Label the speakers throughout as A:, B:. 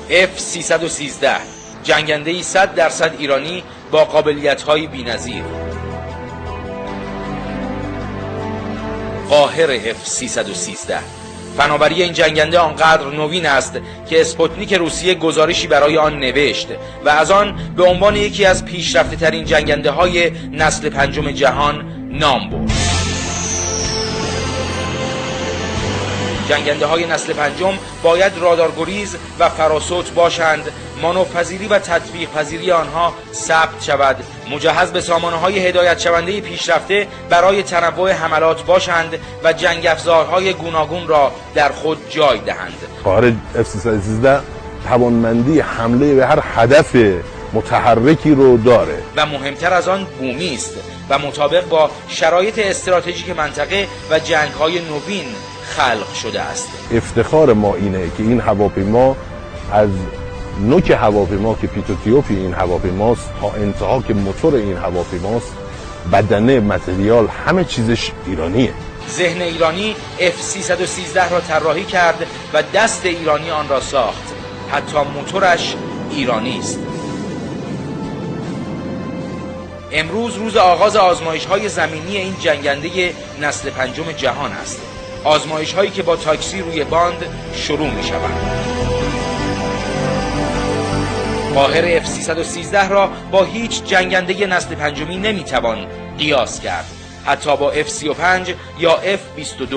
A: F-313 جنگنده‌ای 100% ایرانی با قابلیت‌های بی‌نظیر. قاهر F-313 فناوری این جنگنده آنقدر نوین است که اسپوتنیک روسیه گزارشی برای آن نوشت و از آن به عنوان یکی از پیشرفته ترین جنگنده های نسل پنجم جهان نام برد. جنگنده های نسل پنجم باید رادارگریز و فراسوت باشند، مانورپذیری و تطبیق پذیری آنها ثبت شود، مجهز به سامانه های هدایت شونده پیشرفته برای تنوع حملات باشند و جنگ افزارهای گوناگون را در خود جای دهند.
B: قاهر F-313 توانمندی حمله به هر هدف متحرکی رو داره
A: و مهمتر از آن بومی است و مطابق با شرایط استراتژیک منطقه و جنگ‌های نوین خلق شده است.
B: افتخار ما اینه که این هواپیما از نوک هواپیما که پیتوتیوپی این هواپیماست تا انتها که موتور این هواپیماست، بدنه، متریال، همه چیزش ایرانیه.
A: ذهن ایرانی F-313 را طراحی کرد و دست ایرانی آن را ساخت. حتی موتورش ایرانی است. امروز روز آغاز آزمایش‌های زمینی این جنگنده نسل پنجم جهان است. آزمایش‌هایی که با تاکسی روی باند شروع می‌شوند. قاهر F-313 را با هیچ جنگنده نسل پنجمی نمی‌توان قیاس کرد. حتی با F-35 یا F-22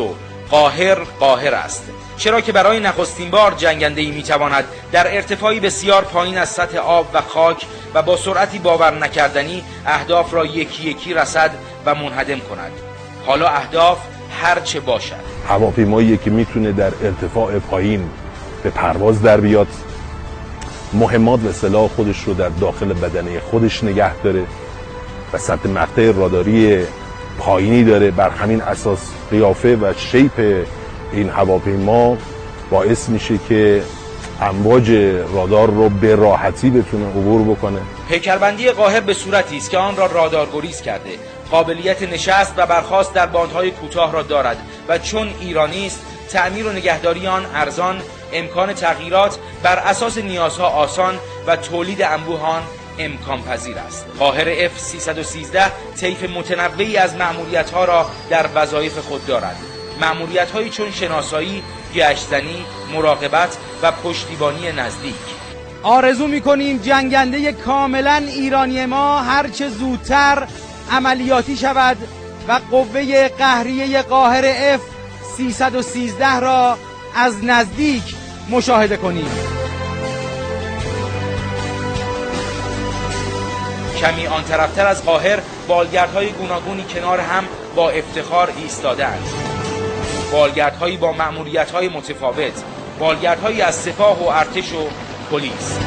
A: قاهر است، چرا که برای نخستین بار جنگنده‌ای می‌تواند در ارتفاعی بسیار پایین از سطح آب و خاک و با سرعتی باور نکردنی اهداف را یکی یکی رصد و منهدم کند. حالا اهداف هر چه باشد.
B: هواپیمایی که میتونه در ارتفاع پایین به پرواز در بیاد، مهمات و سلاح خودش رو در داخل بدنه خودش نگه داره و سطح مقطع راداری پایینی داره. بر همین اساس قیافه و شیپ این هواپیما باعث میشه که امواج رادار رو به راحتی بتونه عبور بکنه.
A: پیکربندی قاهر به صورتی است که آن را رادارگریز کرده، قابلیت نشست و برخاست در باندهای کوتاه را دارد و چون ایرانی است تعمیر و نگهداری آن ارزان، امکان تغییرات بر اساس نیازها آسان و تولید انبوه آن امکان پذیر است. قاهر F-313 طیف متنوعی از مأموریت‌ها را در وظایف خود دارد. مأموریت‌هایی چون شناسایی، گشت‌زنی، مراقبت و پشتیبانی نزدیک.
C: آرزو می‌کنیم جنگنده کاملا ایرانی ما هرچه زودتر عملیاتی شود و قوه قهریه قاهر F-313 را از نزدیک مشاهده کنیم.
A: کمی آن طرفتر از قاهر بالگردهای گوناگونی کنار هم با افتخار ایستاده‌اند. بالگردهایی با مأموریت‌های متفاوت، بالگردهایی از سپاه و ارتش و پلیس.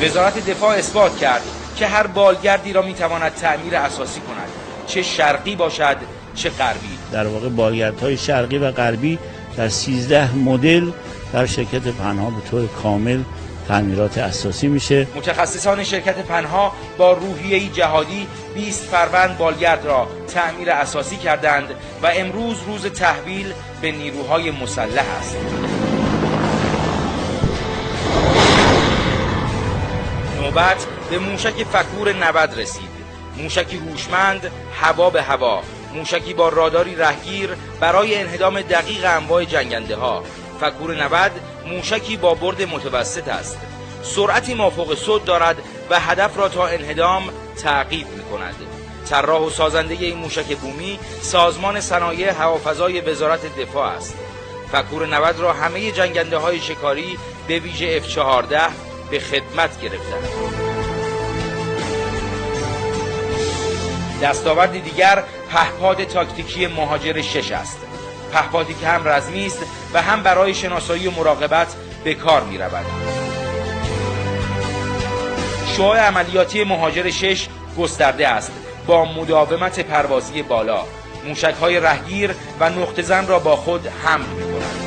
A: وزارت دفاع اثبات کرد که هر بالگردی را می‌تواند تعمیر اساسی کند، چه شرقی باشد چه غربی.
D: در واقع بالگردهای شرقی و غربی در 13 مدل در شرکت پنها به طور کامل تعمیرات اساسی میشه.
A: متخصصان شرکت پنها با روحیه‌ای جهادی 20 فروند بالگرد را تعمیر اساسی کردند و امروز روز تحویل به نیروهای مسلح است. نوبت به موشک فکور 90 رسید. موشکی هوشمند هوا به هوا، موشکی با راداری رهگیر برای انهدام دقیق انواع جنگنده ها. فکور 90 موشکی با برد متوسط است. سرعتی مافوق صوت دارد و هدف را تا انهدام تعقیب می‌کند. طراح و سازنده این موشک بومی سازمان صنایع هوافضای وزارت دفاع است. فکور 90 را همه جنگنده‌های شکاری به ویژه F-14 به خدمت گرفتند. دستاورد دیگر پهپاد تاکتیکی مهاجر 6 است. پهپادی که هم رزمی است و هم برای شناسایی و مراقبت به کار می رود. شعاع عملیاتی مهاجر 6 گسترده است با مداومت پروازی بالا. موشک‌های رهگیر و نقطه زن را با خود حمل می کنند.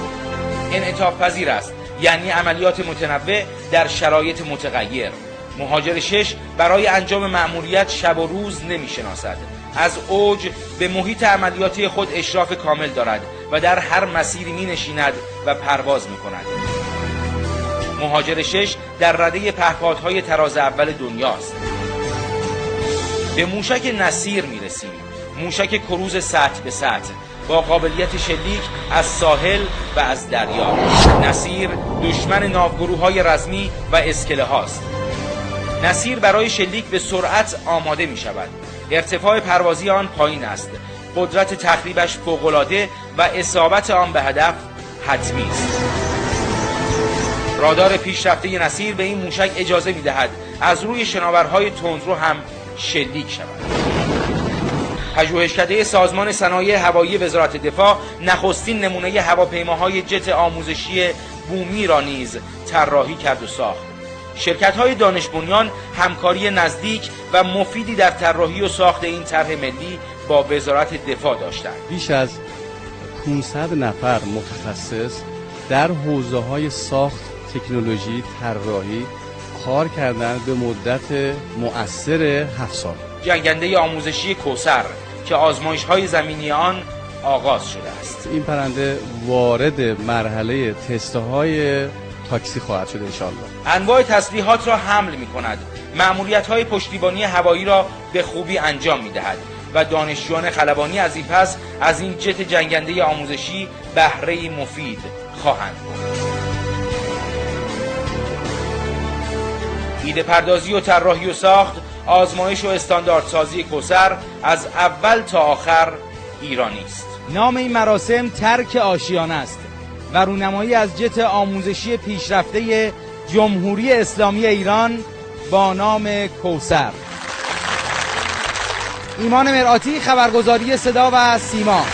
A: انعطاف پذیر است، یعنی عملیات متنوع در شرایط متغیر. مهاجر 6 برای انجام مأموریت شب و روز نمی شناسد. از اوج به محیط عملیاتی خود اشراف کامل دارد و در هر مسیری می نشیند و پرواز می کند. مهاجر 6 در رده پهپادهای تراز اول دنیاست. به موشک نسیر می رسیم. موشک کروز سطح به سطح با قابلیت شلیک از ساحل و از دریا. نسیر دشمن ناوگروه‌های رزمی و اسکله هاست. نسیر برای شلیک به سرعت آماده می شود. ارتفاع پروازی آن پایین است. قدرت تخریبش فوق‌العاده و اصابت آن به هدف حتمی است. رادار پیشرفته نسیر به این موشک اجازه می دهد از روی شناورهای تندرو هم شلیک شود. پژوهشکده سازمان صنایع هوایی وزارت دفاع نخستین نمونه هواپیماهای جت آموزشی بومی را نیز طراحی کرد و ساخت. شرکت‌های دانش بنیان همکاری نزدیک و مفیدی در طراحی و ساخت این طرح ملی با وزارت دفاع داشتند.
E: بیش از 500 نفر متخصص در حوزه‌های ساخت، تکنولوژی، طراحی کار کردند به مدت مؤثر 7 سال.
A: جنگنده آموزشی کوثر که آزمایش‌های زمینی آن آغاز شده است.
E: این پرنده وارد مرحله تست‌های تاکسی خواهد شد انشاءالله.
A: انواع تسلیحات را حمل می‌کند، مأموریت‌های پشتیبانی هوایی را به خوبی انجام می‌دهد و دانشجویان خلبانی از این پس از این جت جنگنده آموزشی بهره‌ای مفید خواهند برد. ایده پردازی و طراحی و ساخت، آزمایش و استانداردسازی کوثر از اول تا آخر ایرانی است.
C: نام این مراسم ترک آشیانه است و رونمایی از جت آموزشی پیشرفته جمهوری اسلامی ایران با نام کوثر. ایمان مرآتی، خبرگزاری صدا و سیما.